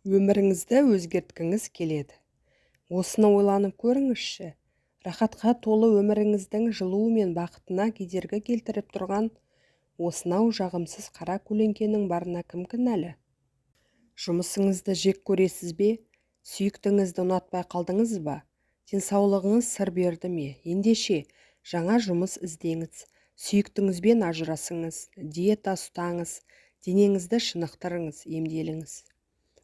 Өміріңізді өзгерткіңіз келеді. Осыны ойланып көріңізші. Рахатқа толы өміріңіздің жылуы мен бақытына кедергі келтіріп тұрған осынау жағымсыз қара көлеңкенің барына кім кінәлі? Жұмысыңызды жек көресіз бе? Сүйіктіңізді ұнатпай қалдыңыз ба? Денсаулығыңыз сыр берді ме? Ендеше жаңа жұмыс іздеңіз. Сүйіктіңізбен ажырасыңыз, диета ұстаңыз, денеңізді шынықтырыңыз, емделіңіз.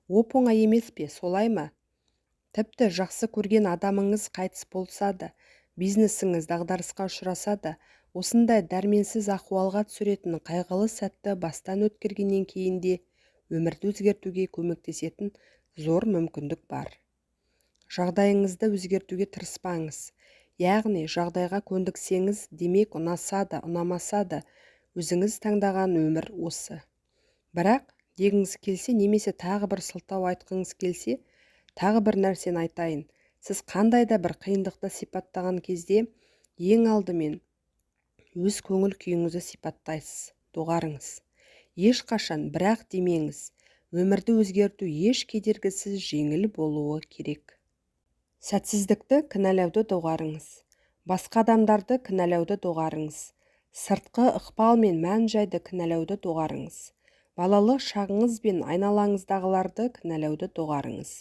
Оп-оңай емес пе, солай ма? Тіпті жақсы көрген адамыңыз қайтыс болса да, бизнесіңіз дағдарысқа ұшыраса да, осындай дәрменсіз ахуалға түсіретін қайғылы сәтті бастан өткергеннен кейін де өмірді өзгертуге көмектесетін зор мүмкіндік бар. Жағдайыңызды өзгертуге тырыспаңыз. Яғни жағдайға көндіксеңіз, демек ұнаса да, ұнамаса да, өзіңіз таңдаған өмір осы. Бірақ дегіңіз келсе, немесе тағы бір сылтау айтқыңыз келсе, тағы бір нәрсені айтайын. Сіз қандай да бір қиындықты сипаттаған кезде, ең алдымен өз көңіл күйіңізді сипаттайсыз, доғарыңыз. Ешқашан бірақ демеңіз. Өмірді өзгерту еш кедергісіз жеңіл болуы керек. Сәтсіздікті кінәлауды доғарыңыз. Басқа адамдарды кінәлауды доғарыңыз. Сыртқы ықпал мен мән-жайды кінәлауды доғарыңыз. Балалық шағыңыз бен айналаңыздағыларды кінәлауды доғарыңыз.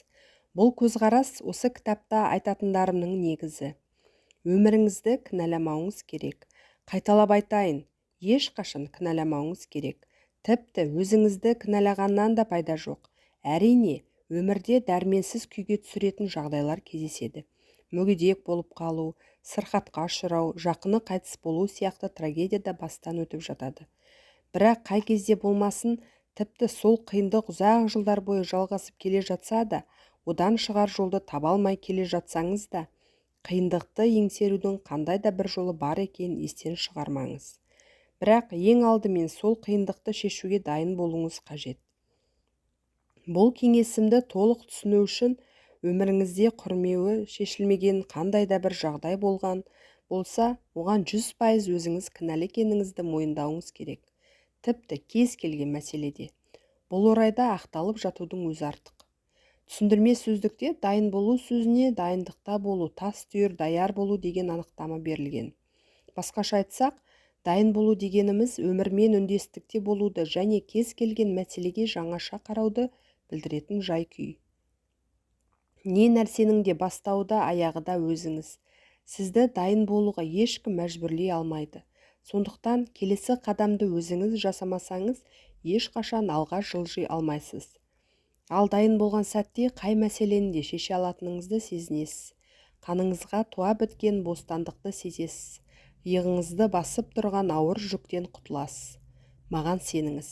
Бұл көзқарас осы кітапта айтатындарымның негізі. Өміріңізді кінәламауыңыз керек. Қайталап айтайын, ешқашан кінәламауыңыз керек. Тіпті өзіңізді кінәлағаннан да пайда жоқ. Әрине, өмірде дәрменсіз күйге түсіретін жағдайлар кездеседі. Мүгедек болып қалу, сырқатқа ұшырау, жақыны қайтыс болу сияқты трагедия да бастан өтіп жатады. Бірақ қай кезде болмасын, тіпті сол қиындық ұзақ жылдар бойы жалғасып келе жатса да, одан шығар жолды таба алмай келе жатсаңыз да, қиындықты еңсерудің қандай да бір жолы бар екенін естен шығармаңыз. Бірақ ең алдымен сол қиындықты шешуге дайын болуыңыз қажет. Бұл кеңесімді толық түсіну үшін өміріңізде құрмеуі шешілмеген қандай да бір жағдай болған болса, оған 100% өзіңіз кінәлі екеніңізді мойындауыңыз керек. Тіпті кез келген мәселеде. Бұл орайда ақталып жатудың өзі артық. Түсіндірме сөздікте дайын болу сөзіне дайындықта болу, тас түйір даяр болу деген анықтама берілген. Басқаша айтсақ, дайын болу дегеніміз өмірмен үндестікте болуды және кез келген мәселеге жаңаша қарауды білдіретін жай-күй. Не нәрсенің де бастауы да аяғы да өзіңіз. Сізді дайын болуға ешкім мәжбүрлей алмайды. Сондықтан келесі қадамды өзіңіз жасамасаңыз, ешқашан алға жылжи алмайсыз. Ал дайын болған сәтте қай мәселені де шеше алатыныңызды сезінесіз. Қаныңызға туа біткен бостандықты сезесіз. Иығыңызды басып тұрған ауыр жүктен құтыласыз. Маған сеніңіз.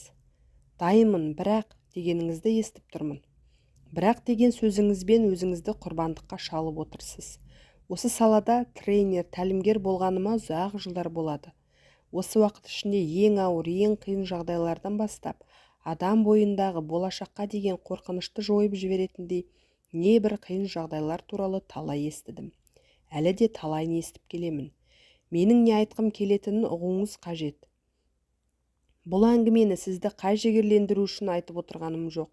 Дайынмын, бірақ дегеніңізді естіп тұрмын. Бірақ деген сөзіңізбен өзіңізді құрбандыққа шалып отырсыз. Осы салада тренер, тәлімгер болғаныма ұзақ жылдар болады. Осы уақыт ішінде ең ауыр, ең қиын жағдайлардан бастап, адам бойындағы болашаққа деген қорқынышты жойып жіберетіндей небір қиын жағдайлар туралы талай естідім. Әлі де талайын естіп келемін. Менің не айтқым келетінін ұғуыңыз қажет. Бұл әңгімені сізді қай жігерлендіру үшін айтып отырғаным жоқ.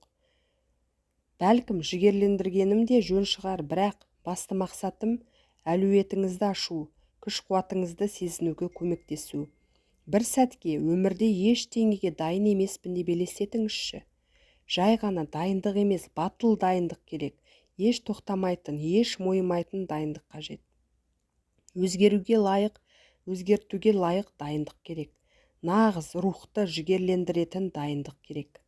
Бәлкім жігерлендіргенім де жөн шығар, бірақ басты мақсатым әлеуетіңізді ашу, күш-қуатыңызды сезінуге көмектесу. Бір сәтке өмірде ештеңеге дайын емеспін деп елестетіңізші. Жай ғана дайындық емес, батыл дайындық керек. Еш тоқтамайтын, еш мойымайтын дайындық қажет. Өзгеруге лайық, өзгертуге лайық дайындық керек. Нағыз рухты жігерлендіретін дайындық керек.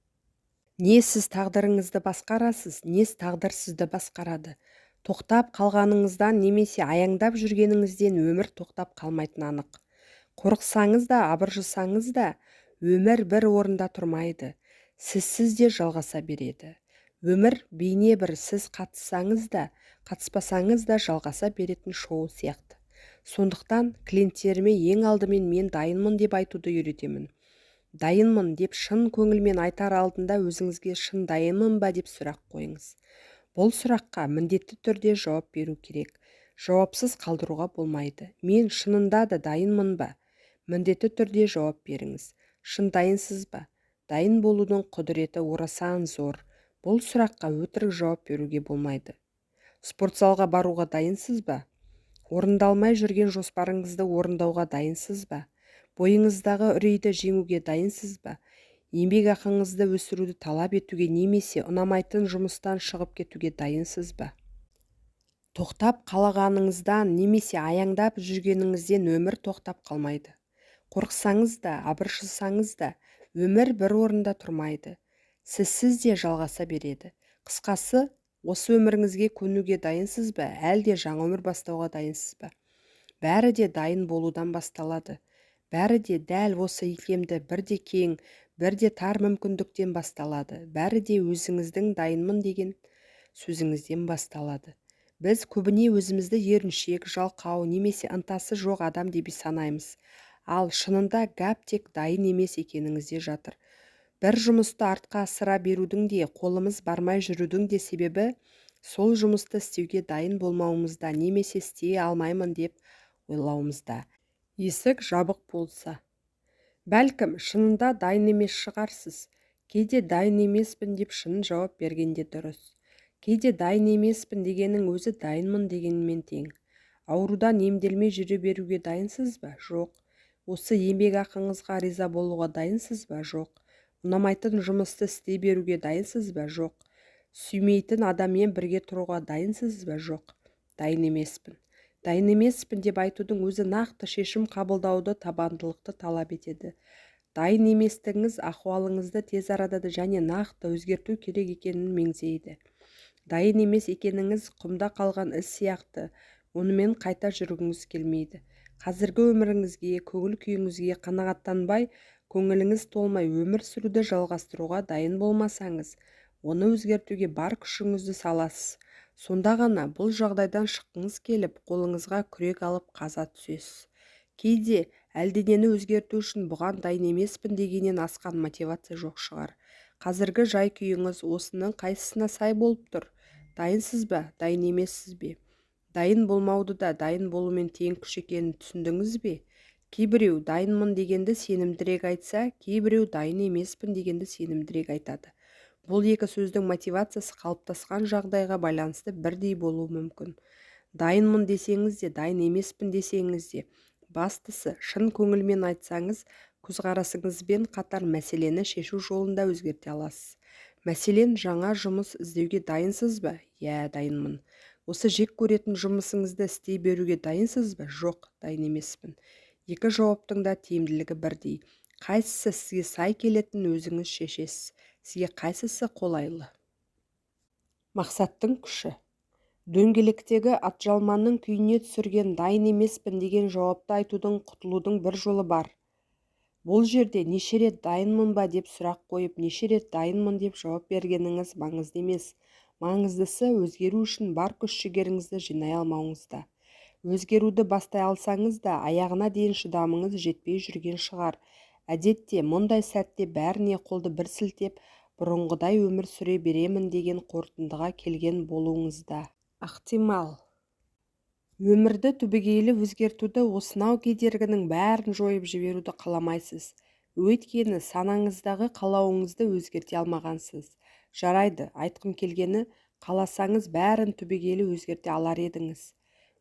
Не сіз тағдырыңызды басқарасыз, не тағдыр сізді басқарады. Тоқтап қалғаныңыздан немесе аяңдап жүргеніңізден өмір тоқтап қалмайтын анық. Қорықсаңыз да, абыржысаңыз да, өмір бір орында тұрмайды. Сізсіз де жалғаса береді. Өмір бейне бір сіз қатыссаңыз да, қатыспасаңыз да жалғаса беретін шоу сияқты. Сондықтан клиенттеріме ең алдымен мен дайынмын деп айтуды үйретемін. Дайынмын деп шын көңілмен айтар алдында өзіңізге шын дайынмын ба деп сұрақ қойыңыз. Бұл сұраққа міндетті түрде жауап беру керек. Жауапсыз қалдыруға болмайды. Мен шынында да дайынмын ба? Міндетті түрде жауап беріңіз. Шын дайынсыз ба? Дайын болудың құдіреті орасан зор. Бұл сұраққа өтірік жауап беруге болмайды. Спорт залға баруға дайынсыз ба? Орындалмай жүрген жоспарыңызды орындауға дайынсыз ба? Бойыңыздағы үрейді жеңуге дайынсыз ба? Еңбек ақыңызды өсіруді талап етуге немесе ұнамайтын жұмыстан шығып кетуге дайынсыз ба? Тоқтап қалағаныңыздан немесе аяңдап жүргеніңізден өмір тоқтап қалмайды. Қорықсаңыз да, абыржысаңыз да, өмір бір орында тұрмайды. Сізсіз де жалғаса береді. Қысқасы, осы өміріңізге көнуге дайынсыз ба, әлде жаңа өмір бастауға дайынсыз ба? Бәрі де дайын болудан басталады. Бәрі де дәл осы икемді бірде кең, бірде тар мүмкіндіктен басталады. Бәрі де өзіңіздің дайынмын деген сөзіңізден басталады. Біз көбіне өзімізді еріншек, жалқау немесе ынтасы жоқ адам деп санаймыз. Ал шынында гәп тек дайын емес екеніңізде жатыр. Бір жұмысты артқа асыра берудің де, қолымыз бармай жүрудің де себебі сол жұмысты істеуге дайын болмауымызда немесе істей алмаймын деп ойлауымызда. Есік жабық болса. Бәлкім, шынында дайын емес шығарсыз. Кейде дайын емеспін деп шынын жауап бергенде дұрыс. Кейде дайын емеспін дегенің өзі дайынмын дегенмен тең. Аурудан емделмей жүре беруге дайынсыз ба? Жоқ. Осы еңбек ақыңызға риза болуға дайынсыз ба? Жоқ. Ұнамайтын жұмысты істей беруге дайынсыз ба? Жоқ. Сүймейтін адаммен бірге тұруға дайынсыз ба? Жоқ. Дайын емеспін. Дайын емеспін деп айтудың өзі нақты шешім қабылдауды, табандылықты талап етеді. Дайын еместігіңіз ахуалыңызды тез арада және нақты өзгерту керек екенін меңзейді. Дайын емес екеніңіз құмда қалған іс сияқты, онымен қайта жүргіңіз келмейді. Қазіргі өміріңізге, көңіл күйіңізге қанағаттанбай, көңіліңіз толмай өмір сүруді жалғастыруға дайын болмасаңыз, оны өзгертуге бар күшіңізді саласыз. Сонда ғана бұл жағдайдан шыққыңыз келіп, қолыңызға күрек алып қаза түсесіз. Кейде әлденені өзгерту үшін бұған дайын емеспін дегеннен асқан мотивация жоқ шығар. Қазіргі жай күйіңіз осының қайсысына сай болып тұр? Дайынсыз ба, дайын емессіз бе? Дайын болмауды да дайын болумен тең күш екенін түсіндіңіз бе? Кейбіреу дайынмын дегенді сенімдірек айтса, кейбіреу дайын емеспін дегенді сенімдірек айтады. Бұл екі сөздің мотивациясы қалыптасқан жағдайға байланысты бірдей болуы мүмкін. Дайынмын десеңіз де, дайын емеспін десеңіз де, бастысы шын көңілмен айтсаңыз, көзқарасыңызбен қатар мәселені шешу жолында өзгерте аласыз. Мәселен, жаңа жұмыс іздеуге дайынсыз ба? Иә, дайынмын. Осы жек көретін жұмысыңызды істей беруге дайынсыз ба? Жоқ, дайын емеспін. Екі жауаптың да тиімділігі бірдей. Қайсысы сізге сай келетінін өзіңіз шешесіз. Сізге қайсысы қолайлы? Мақсаттың күші. Дөңгелектегі атжалманның күйіне түсірген дайын емеспін деген жауапты айтудың, құтылудың бір жолы бар. Бұл жерде неше рет дайынмын ба деп сұрақ қойып, неше рет дайынмын деп жауап бергеніңіз маңызды емес. Маңыздысы өзгеру үшін бар күш-жігеріңізді жинай алмауыңызда. Өзгеруді бастай алсаңыз да, аяғына дейін шыдамыңыз жетпей жүрген шығар. Әдетте мұндай сәтте бәріне қолды бір сілтеп, бұрынғыдай өмір сүре беремін деген қорытындыға келген болуыңызда ықтимал. Өмірді түбегейлі өзгертуді, осынау кедергінің бәрін жойып жіберуді қаламайсыз. Өйткені санаңыздағы қалауыңызды өзгерте алмағансыз. Жарайды, айтқым келгені, қаласаңыз бәрін түбегейлі өзгерте алар едіңіз.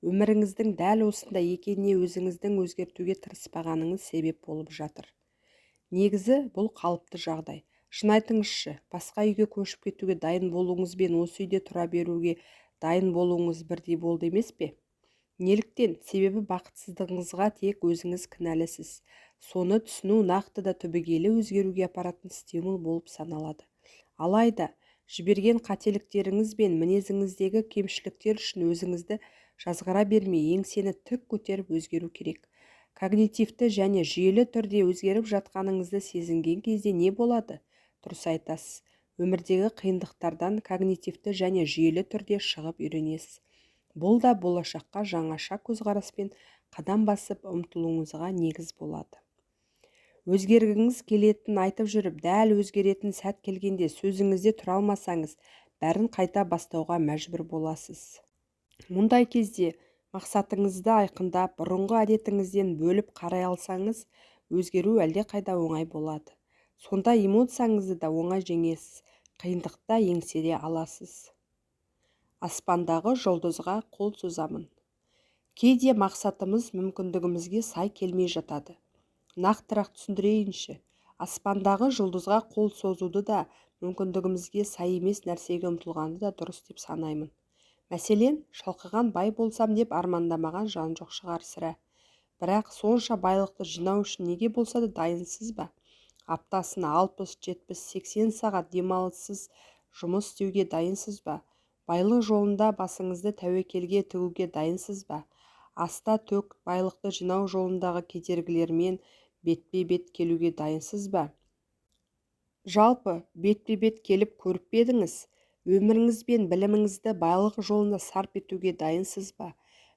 Өміріңіздің дәл осында екеніне өзіңіздің өзгертуге тырыспағаныңыз себеп болып жатыр. Негізі бұл қалыпты жағдай. Шын айтыңызшы, басқа үйге көшіп кетуге дайын болуыңыз бен осы үйде тұра беруге дайын болуыңыз бірдей болды емес пе? Неліктен? Себебі бақытсыздығыңызға тек өзіңіз кінәлісіз. Соны түсіну нақты да түбегейлі өзгеруге апаратын стимул болып саналады. Алайда, жіберген қателіктеріңіз бен мінезіңіздегі кемшіліктер үшін өзіңізді жазғыра бермей, еңсені тік көтеріп өзгеру керек. Когнитивті және жүйелі түрде өзгеріп жатқаныңызды сезінген кезде не болады? Дұрыс айтасыз. Өмірдегі қиындықтардан когнитивті және жүйелі түрде шығып үйренесіз. Бұл да болашаққа жаңаша көзқараспен қадам басып ұмтылуыңызға негіз болады. Өзгергіңіз келетінін айтып жүріп, дәл өзгеретін сәт келгенде сөзіңізде тұра алмасаңыз, бәрін қайта бастауға мәжбүр боласыз. Мұндай кезде мақсатыңызды айқындап, бұрынғы әдетіңізден бөліп қарай алсаңыз, өзгеру әлде қайда оңай болады. Сонда эмоцияңызды да оңай жеңесіз. қиындықта еңсере аласыз. Аспандағы жұлдызға қол созамын. Кейде мақсатымыз мүмкіндігімізге сай келмей жатады. Нақтырақ түсіндірейінші, аспандағы жұлдызға қол созуды да мүмкіндігімізге сай емес нәрсеге ұмтылғанды да дұрыс деп санаймын. Мәселен, шалқыған бай болсам деп армандамаған жан жоқ шығар сірә. Бірақ сонша байлықты жинау үшін неге болса да дайынсыз ба? Аптасына 60, 70, 80 сағат демалыссыз жұмыс істеуге дайынсыз ба? Байлық жолында басыңызды тәуекелге тігуге дайынсыз ба? Аста төк байлықты жинау жолындағы кедергілермен бетпе-бет келуге дайынсыз ба? Жалпы бетпе-бет келіп көріп пе едіңіз? Өміріңіз бен біліміңізді байлық жолында сарп етуге дайынсыз ба?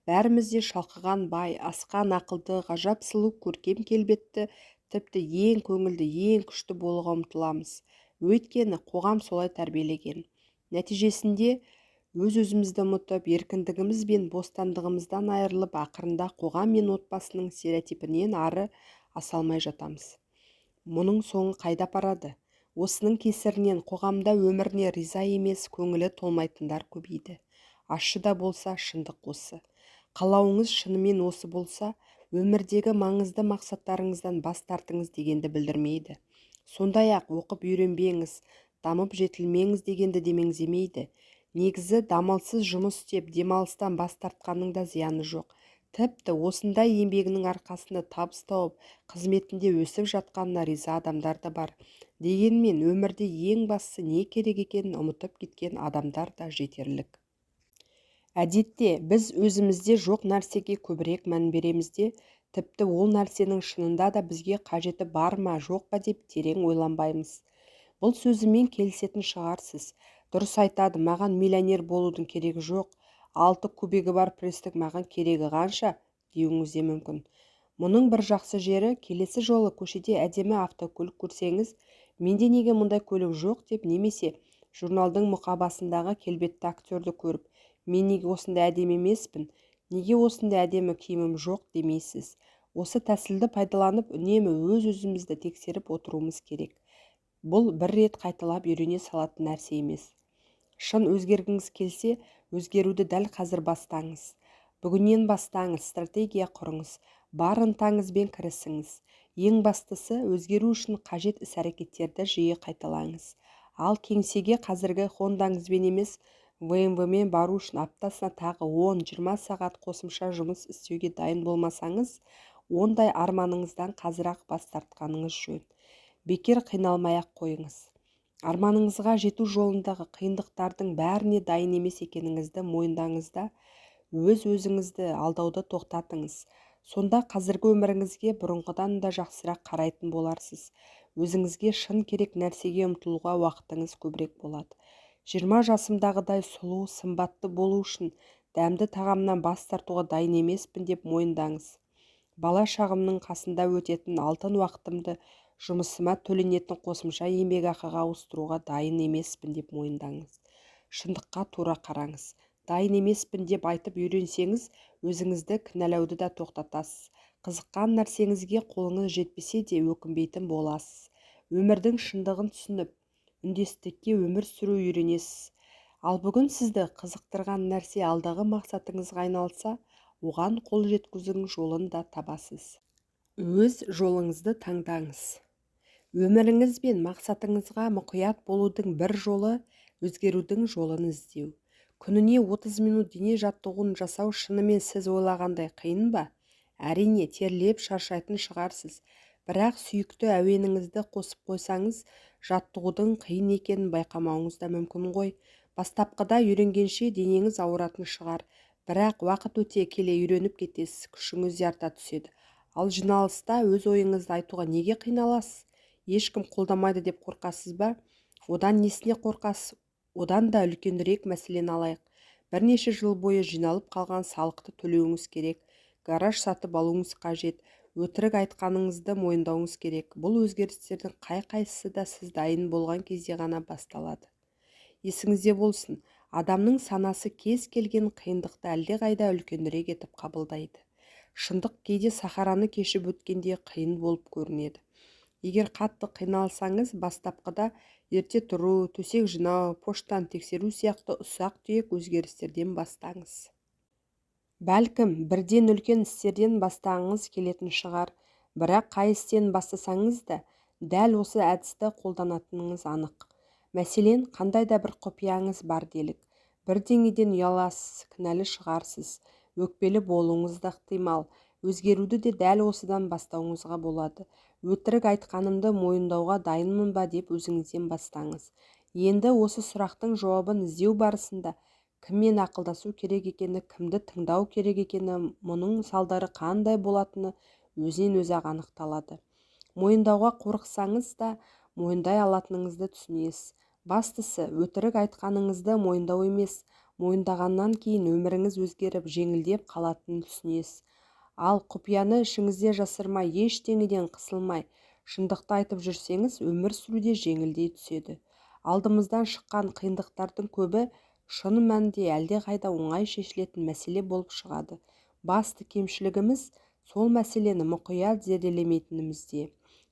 Бәрімізде шалқыған бай, асқан ақылды, ғажап сұлу, көркем келбетті, тіпті ең көңілді, ең күшті болуға ұмтыламыз. Өйткені қоғам солай тәрбиелеген. Нәтижесінде өз-өзімізді ұмытып, еркіндігіміз бен бостандығымыздан айырылып, ақырында қоғам мен отбасының стереотипінен ары аса алмай жатамыз. Мұның соңы қайда апарады? Осының кесірінен қоғамда өміріне риза емес, көңілі толмайтындар көбейді. Ащы да болса, шындық осы. Қалауыңыз шынымен осы болса, өмірдегі маңызды мақсаттарыңыздан бас тартыңыз дегенді білдірмейді. Сондай-ақ оқып үйренбеңіз, дамып жетілмеңіз дегенді демеңземейді. Негізі дамалсыз жұмыс істеп, демалыстан бас тартқанның да зияны жоқ. Тіпті осындай еңбегінің арқасында табыс тауып, қызметінде өсіп жатқанына риза адамдар да бар. Дегенмен өмірде ең бастысы не керек екенін ұмытып кеткен адамдар да жетерлік. Әдетте біз өзімізде жоқ нәрсеге көбірек мән береміз де, тіпті ол нәрсенің шынында да бізге қажеті бар ма, жоқ па деп терең ойланбаймыз. Бұл сөзімен келісетін шығарсыз. Дұрыс айтады, маған миллионер болудың керегі жоқ. 6 кубигі бар престік маған керегі қанша, деуіңіз де мүмкін. Мұның бір жақсы жері, келесі жолы көшеде әдемі автокөлік көрсеңіз, менде неге мұндай көлік жоқ деп, немесе журналдың мұқабасындағы келбетті актерді көріп, мен неге осындай әдемі емеспін, неге осындай әдемі киімім жоқ демейсіз. Осы тәсілді пайдаланып үнемі өз-өзімізді тексеріп отыруымыз керек. Бұл бір рет қайталап үйрене салатын нәрсе емес. Шын өзгергіңіз келсе, өзгеруді дәл қазір бастаңыз. Бүгіннен бастаңыз, стратегия құрыңыз, бар ынтаңызбен кірісіңіз. Ең бастысы, өзгеру үшін қажет іс-әрекеттерді жиі қайталаңыз. Ал кеңсеге қазіргі Хондаңызбен емес, ВМВ-мен бару үшін аптасына тағы 10-20 сағат қосымша жұмыс істеуге дайын болмасаңыз, ондай арманыңыздан қазір-ақ бас тартқаныңыз жөн. Бекер қиналмай-ақ қойыңыз. Арманыңызға жету жолындағы қиындықтардың бәріне дайын емес екеніңізді мойындаңыз да, өз-өзіңізді алдауды тоқтатыңыз. Сонда қазіргі өміріңізге бұрынғыдан да жақсырақ қарайтын боларсыз. Өзіңізге шын керек нәрсеге ұмтылуға уақытыңыз көбірек болады. 20 жасымдағыдай сұлу, сымбатты болу үшін дәмді тағамнан бас тартуға дайын емеспін деп мойындаңыз. Бала шағымның қасында өтетін алтын уақытымды жұмысыма төленетін қосымша еңбекақыға ауыстыруға дайын емеспін деп мойындаңыз. Шындыққа тура қараңыз. Дайын емеспін деп айтып үйренсеңіз, өзіңізді кінәлауды да тоқтатасыз. Қызыққан нәрсеңізге қолыңыз жетпесе де өкінбейтін боласыз. Өмірдің шындығын түсініп, үндестікке өмір сүру үйренесіз. Ал бүгін сізді қызықтырған нәрсе алдағы мақсатыңызға айналса, оған қол жеткізудің жолын да табасыз. Өз жолыңызды таңдаңыз. Өміріңіз бен мақсатыңызға мұқият болудың бір жолы өзгерудің жолын іздеу. Күніне 30 минут дене жаттығуын жасау шынымен сіз ойлағандай қиын ба? Әрине, терлеп шаршайтын шығарсыз. Бірақ сүйікті әуеніңізді қосып қойсаңыз, жаттығудың қиын екенін байқамауыңыз да мүмкін ғой. Бастапқыда үйренгенше денеңіз ауыратын шығар. Бірақ уақыт өте келе үйреніп кетесіз, күшіңіз де арта түседі. Ал жиналыста өз ойыңызды айтуға неге қиналасыз? Ешкім қолдамайды деп қорқасыз ба? Одан несіне қорқасыз? Одан да үлкенірек мәселені алайық. Бірнеше жыл бойы жиналып қалған салықты төлеуіңіз керек. Гараж сатып алуыңыз қажет. Өтірік айтқаныңызды мойындауыңыз керек. Бұл өзгерістердің қай-қайсысы да сіз дайын болған кезде ғана басталады. Есіңізде болсын, адамның санасы кез келген қиындықты әлдеқайда үлкенірек етіп қабылдайды. Шындық кейде сахараны кешіп өткенде қиын болып көрінеді. Егер қатты қиналсаңыз, бастапқыда ерте тұру, төсек жинау, поштаны тексеру сияқты ұсақ-түйек өзгерістерден бастаңыз. Бәлкім, бірден үлкен істерден бастағыңыз келетін шығар, бірақ қай істен бастасаңыз да, дәл осы әдісті қолданатыныңыз анық. Мәселен, қандай да бір құпияңыз бар делік. Бірдеңеден ұяласыз, кінәлі шығарсыз, өкпелі болуыңыз да ықтимал. Өзгеруді де дәл осыдан бастауыңызға болады. Өтірік айтқанымды мойындауға дайынмын ба деп өзіңізден бастаңыз. Енді осы сұрақтың жауабын іздеу барысында кіммен ақылдасу керек екені, кімді тыңдау керек екені, мұның салдары қандай болатыны өзінен өзі анықталады. Мойындауға қорықсаңыз да, мойындай алатыныңызды түсінесіз. Бастысы, өтірік айтқаныңызды мойындау емес, мойындағаннан кейін өміріңіз өзгеріп, жеңілдеп қалатынын түсінесіз. Ал құпияны ішіңізде жасырмай, ештеңеден қысылмай, шындықты айтып жүрсеңіз, өмір сүруде жеңілдей түседі. Алдымыздан шыққан қиындықтардың көбі шын мәнінде әлдеқайда оңай шешілетін мәселе болып шығады. Басты кемшілігіміз сол мәселені мұқият зерделемейтінімізде.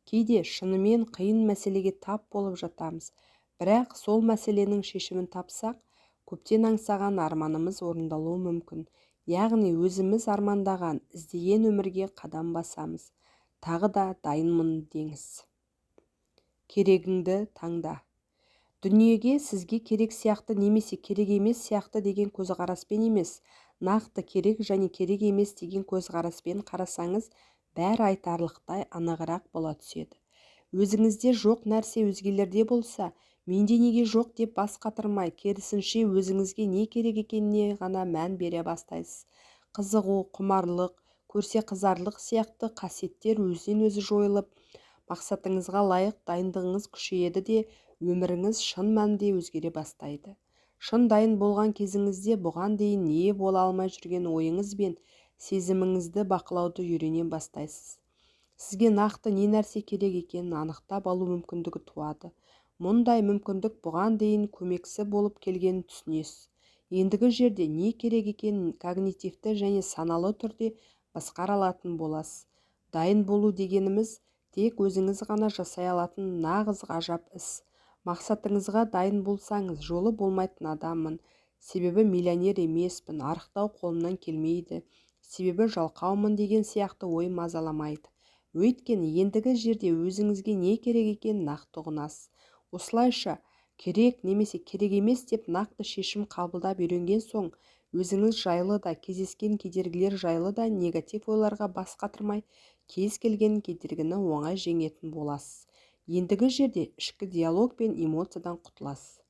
Кейде шынымен қиын мәселеге тап болып жатамыз, бірақ сол мәселенің шешімін тапсақ, көптен аңсаған арманымыз орындалуы мүмкін. Яғни өзіміз армандаған, іздеген өмірге қадам басамыз. Тағы да дайынмын деңіз. Керегіңді таңда. Дүниеге сізге керек сияқты немесе керек емес сияқты деген көзқараспен емес, нақты керек және керек емес деген көзқараспен қарасаңыз, бәрі айтарлықтай анығырақ бола түседі. Өзіңізде жоқ нәрсе өзгелерде болса, менде неге жоқ деп бас қатырмай, керісінше өзіңізге не керек екеніне ғана мән бере бастайсыз. Қызығу, құмарлық, көрсе қызарлық сияқты қасиеттер өзінен өзі жойылып, мақсатыңызға лайық дайындығыңыз күшейеді де, өміріңіз шын мәнінде өзгере бастайды. Шын дайын болған кезіңізде бұған дейін не бола алмай жүрген ойыңыз бен сезіміңізді бақылауды үйрене бастайсыз. Сізге нақты не нәрсе керек екенін анықтап алу мүмкіндігі туады. Мұндай мүмкіндік бұған дейін көмексіз болып келгенін түсінесіз. Ендігі жерде не керек екенін когнитивті және саналы түрде басқара алатын боласыз. Дайын болу дегеніміз тек өзіңіз ғана жасай алатын нағыз ғажап іс. Мақсатыңызға дайын болсаңыз, жолы болмайтын адаммын. Себебі миллионер емеспін, арықтау қолымнан келмейді. Себебі жалқаумын деген сияқты ой мазаламайды. Өйткені ендігі жерде өзіңізге не керек екенін нақты ұғынасыз. Осылайша, керек немесе керек емес деп нақты шешім қабылдап үйренген соң, өзіңіз жайлы да, кездескен кедергілер жайлы да негатив ойларға бас қатырмай, кез келген кедергіні оңай жеңетін боласыз. Ендігі жерде ішкі диалог пен эмоциядан құтыласыз.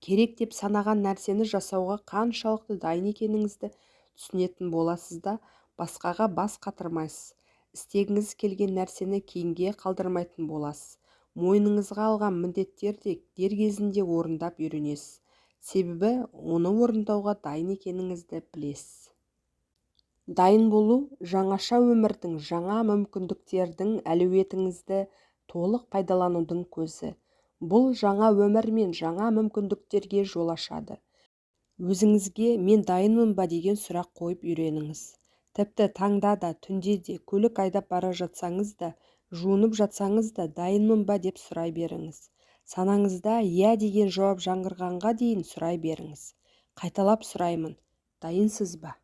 Керек деп санаған нәрсені жасауға қаншалықты дайын екеніңізді түсінетін боласыз да, басқаға бас қатырмайсыз. Істегіңіз келген нәрсені кейінге қалдырмайтын боласыз. Мойныңызға алған міндеттерді дер кезінде орындап үйренесіз. Себебі оны орындауға дайын екеніңізді білесіз. Дайын болу жаңаша өмірдің, жаңа мүмкіндіктердің әлеуетіңізді толық пайдаланудың көзі. Бұл жаңа өмір мен жаңа мүмкіндіктерге жол ашады. Өзіңізге мен дайынмын ба деген сұрақ қойып үйреніңіз. Тіпті таңда да, түнде де, көлік айдап бара жатсаңыз да, жуынып жатсаңыз да, дайынмын ба деп сұрай беріңіз. Санаңызда иә деген жауап жаңғырғанға дейін сұрай беріңіз. Қайталап сұраймын, дайынсыз ба?